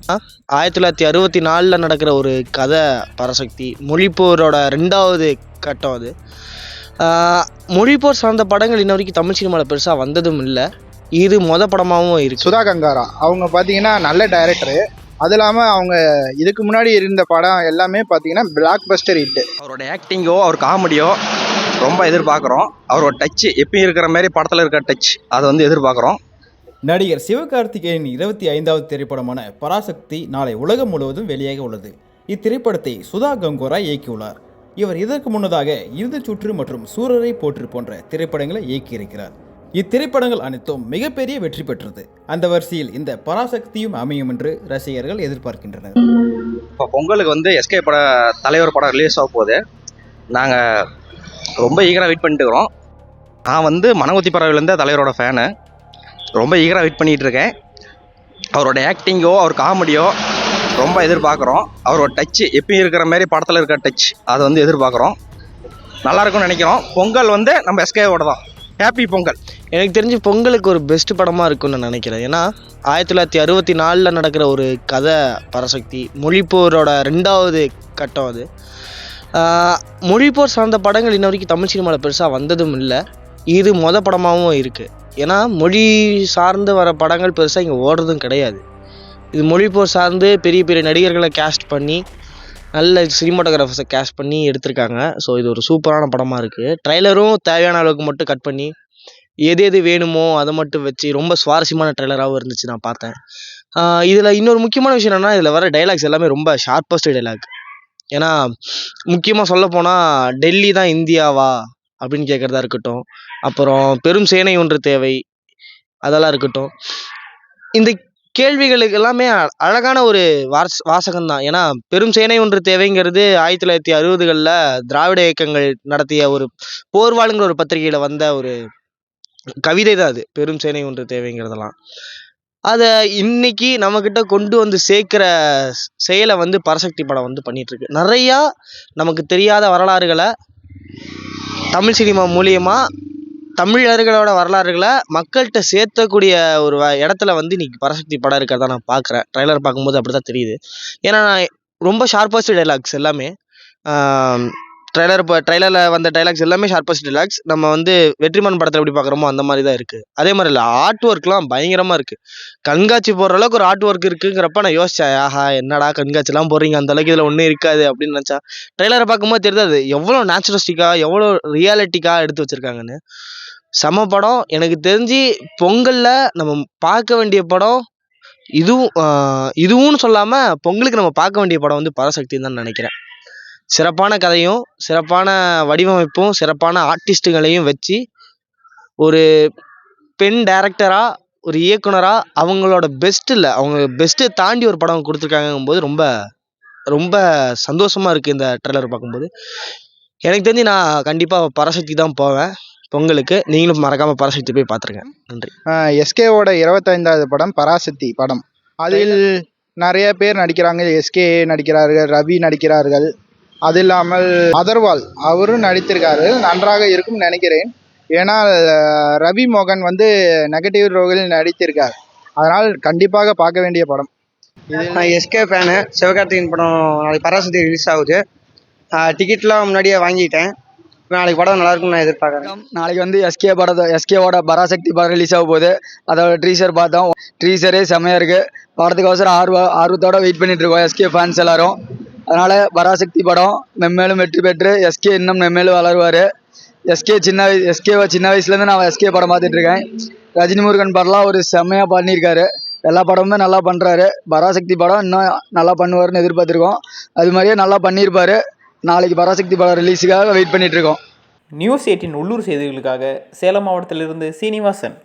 1964 நடக்கிற ஒரு கதை பராசக்தி. மொழிப்போரோட 2வது கட்டம் அது. மொழிப்போர் சார்ந்த படங்கள் இன்ன வரைக்கும் தமிழ் சினிமாவில் பெருசாக வந்ததும் இல்லை. இது படமாகவும் இருக்குது. சுதா கங்காரா அவங்க பார்த்தீங்கன்னா நல்ல டைரக்டரு. அது இல்லாமல் அவங்க இதுக்கு முன்னாடி இருந்த படம் எல்லாமே பார்த்தீங்கன்னா பிளாக் பஸ்டர் ஹிட்டு. அவரோட ஆக்டிங்கோ அவர் காமெடியோ ரொம்ப எதிர்பார்க்குறோம். அவரோட டச்சு எப்பயும் இருக்கிற மாதிரி படத்தில் இருக்கிற டச் அதை எதிர்பார்க்குறோம். நடிகர் சிவகார்த்திகேயன் 25வது திரைப்படமான பராசக்தி நாளை உலகம் முழுவதும் வெளியாக உள்ளது. இத்திரைப்படத்தை சுதா கங்கோரா இயக்கியுள்ளார். இவர் இதற்கு முன்னதாக இறுதிச் சுற்று மற்றும் சூரரை போற்று போன்ற திரைப்படங்களை இயக்கியிருக்கிறார். இத்திரைப்படங்கள் அனைத்தும் மிகப்பெரிய வெற்றி பெற்றது. அந்த வரிசையில் இந்த பராசக்தியும் அமையும் என்று ரசிகர்கள் எதிர்பார்க்கின்றனர். இப்போ பொங்கலுக்கு எஸ்கே தலைவர் படம் ரிலீஸ் ஆக போகுது. நாங்கள் ரொம்ப ஈகராக வெயிட் பண்ணிட்டு இருக்கிறோம். நான் மனங்குத்தி பறவையிலேருந்து தலைவரோட ஃபேனு. ரொம்ப ஈகராக வெயிட் பண்ணிகிட்டு இருக்கேன். அவரோட ஆக்டிங்கோ அவர் காமெடியோ ரொம்ப எதிர்பார்க்குறோம். அவரோட டச்சு எப்பயும் இருக்கிற மாதிரி படத்தில் இருக்கிற டச் அதை எதிர்பார்க்குறோம். நல்லாயிருக்கும்னு நினைக்கிறோம். பொங்கல் நம்ம எஸ்கேவோட தான். ஹாப்பி பொங்கல். எனக்கு தெரிஞ்சு பொங்கலுக்கு ஒரு பெஸ்ட் படமாக இருக்கும்னு நான் நினைக்கிறேன். ஏன்னா 1964 நடக்கிற ஒரு கதை பராசக்தி. மொழிப்போரோட 2வது கட்டம் அது. மொழிப்போர் சார்ந்த படங்கள் இன்ன வரைக்கும் தமிழ் சினிமாவில் பெருசாக வந்ததும் இல்லை. இது படமாகவும் இருக்குது. ஏன்னா மொழி சார்ந்து வர படங்கள் பெருசாக இங்கே ஓடுறதும் கிடையாது. இது மொழிப்போர் சார்ந்து பெரிய பெரிய நடிகர்களை கேஸ்ட் பண்ணி நல்ல சினிமாட்டோகிராஃபர்ஸை கேஸ்ட் பண்ணி எடுத்திருக்காங்க. ஸோ இது ஒரு சூப்பரான படமாக இருக்குது. ட்ரைலரும் தேவையான அளவுக்கு மட்டும் கட் பண்ணி எது வேணுமோ அதை மட்டும் வச்சு ரொம்ப சுவாரஸ்யமான ட்ரைலராகவும் இருந்துச்சு. நான் பார்த்தேன். இதில் இன்னொரு முக்கியமான விஷயம் என்னென்னா, இதில் வர டைலாக்ஸ் எல்லாமே ரொம்ப ஷார்ப்பஸ்ட் டைலாக். ஏன்னா முக்கியமாக சொல்லப்போனால் டெல்லி தான் இந்தியாவா அப்படின்னு கேட்குறதா இருக்கட்டும், அப்புறம் பெரும் சேனை ஒன்று தேவை அதெல்லாம் இருக்கட்டும். இந்த கேள்விகளுக்கு எல்லாமே அழகான ஒரு வாசகம்தான். ஏன்னா பெரும் சேனை ஒன்று தேவைங்கிறது 1960களில் திராவிட இயக்கங்கள் நடத்திய ஒரு போர்வாளுங்கிற ஒரு பத்திரிகையில் வந்த ஒரு கவிதை தான் அது. பெரும் சேனை ஒன்று தேவைங்கிறதெல்லாம் அதை இன்னைக்கு நம்மக்கிட்ட கொண்டு சேர்க்கிற செயலை பராசக்தி படம் பண்ணிட்டு இருக்கு. நிறையா நமக்கு தெரியாத வரலாறுகளை தமிழ் சினிமா மூலியமாக தமிழர்களோட வரலாறுகளை மக்கள்கிட்ட சேர்த்தக்கூடிய ஒரு இடத்துல இன்னைக்கு பராசக்தி படம் இருக்கிறதா நான் பார்க்குறேன். ட்ரைலர் பார்க்கும்போது அப்படி தான் தெரியுது. ஏன்னா நான் ரொம்ப ஷார்ப்பஸ்ட் டைலாக்ஸ் எல்லாமே ட்ரைலரில் வந்த டைலாக்ஸ் எல்லாமே ஷார்ப்பஸ்ட் டைலாக்ஸ். நம்ம வெற்றிமாறன் படத்தில் எப்படி பார்க்குறோமோ அந்த மாதிரி தான் இருக்குது. அதே மாதிரி இல்லை, ஆர்ட் ஒர்க்லாம் பயங்கரமாக இருக்குது. கண்காட்சி போடுற அளவுக்கு ஒரு ஆர்ட் ஒர்க் இருக்குங்கிறப்ப நான் யோசித்தேன், ஆஹா என்னடா கண்காட்சிலாம் போடுறீங்க, அந்த அளவுக்கு இதில் ஒன்றும் இருக்காது அப்படின்னு நினச்சா ட்ரைலரை பார்க்கும்போது தெரியுது அது எவ்வளோ நேச்சுரலிஸ்டிக்காக எவ்வளோ ரியாலிட்டிக்காக எடுத்து வச்சுருக்காங்கன்னு. செம படம். எனக்கு தெரிஞ்சு பொங்கலில் நம்ம பார்க்க வேண்டிய படம் இதுவும் சொல்லாமல் பொங்கலுக்கு நம்ம பார்க்க வேண்டிய படம் பராசக்தின்னு தான் நினைக்கிறேன். சிறப்பான கதையும் சிறப்பான வடிவமைப்பும் சிறப்பான ஆர்டிஸ்ட்டுகளையும் வச்சு ஒரு பெண் டைரக்டராக ஒரு இயக்குனராக அவங்களோட அவங்க பெஸ்ட்டை தாண்டி ஒரு படம் கொடுத்துருக்காங்கும்போது ரொம்ப ரொம்ப சந்தோஷமாக இருக்குது. இந்த ட்ரெய்லர் பார்க்கும்போது எனக்கு தெரிஞ்சு நான் கண்டிப்பாக பராசக்தி தான் போவேன் பொங்கலுக்கு. நீங்களும் மறக்காமல் பராசக்தி போய் பார்த்துருங்க. நன்றி. எஸ்கேவோட 25வது படம் பராசக்தி படம். அதில் நிறைய பேர் நடிக்கிறாங்க. எஸ்கே நடிக்கிறார்கள், ரவி நடிக்கிறார்கள். அது இல்லாமல் அதர்வால் அவரும் நடித்திருக்காரு. நன்றாக இருக்கும்னு நினைக்கிறேன். ஏன்னா ரவி மோகன் நெகட்டிவ் ரோலில் நடித்திருக்கார். அதனால் கண்டிப்பாக பார்க்க வேண்டிய படம். நான் எஸ்கே ஃபேனு. சிவகார்த்திகேயன் படம் நாளைக்கு பராசக்தி ரிலீஸ் ஆகுது. டிக்கெட்லாம் முன்னாடியே வாங்கிட்டேன். நாளைக்கு படம் நல்லா இருக்கும்னு நான் எதிர்பார்க்குறேன். நாளைக்கு எஸ்கேவோட பராசக்தி படம் ரிலீஸ் ஆக போகுது. அதோட ட்ரீசர் பார்த்தோம். ட்ரீசரே செம்மையாக இருக்குது. படத்துக்கோசரம் ஆர்வத்தோடு வெயிட் பண்ணிட்டு இருக்கோம் எஸ்கே ஃபேன்ஸ் எல்லாரும். அதனால் பராசக்தி படம் மென்மேலும் வெற்றி பெற்று எஸ்கே இன்னும் மென்மேலும் வளருவார். எஸ்கேவை சின்ன வயசுலேருந்து நான் எஸ்கே படம் பார்த்துட்ருக்கேன். ரஜினி முருகன் படம்லாம் ஒரு செம்மையாக பண்ணியிருக்காரு. எல்லா படமுமே நல்லா பண்ணுறாரு. பராசக்தி படம் இன்னும் நல்லா பண்ணுவார்னு எதிர்பார்த்துருக்கோம். அது மாதிரியே நல்லா பண்ணியிருப்பார். நாளைக்கு பராசக்தி படம் ரிலீஸுக்காக வெயிட் பண்ணிகிட்ருக்கோம். நியூஸ் 18 உள்ளூர் செய்திகளுக்காக சேலம் மாவட்டத்திலிருந்து சீனிவாசன்.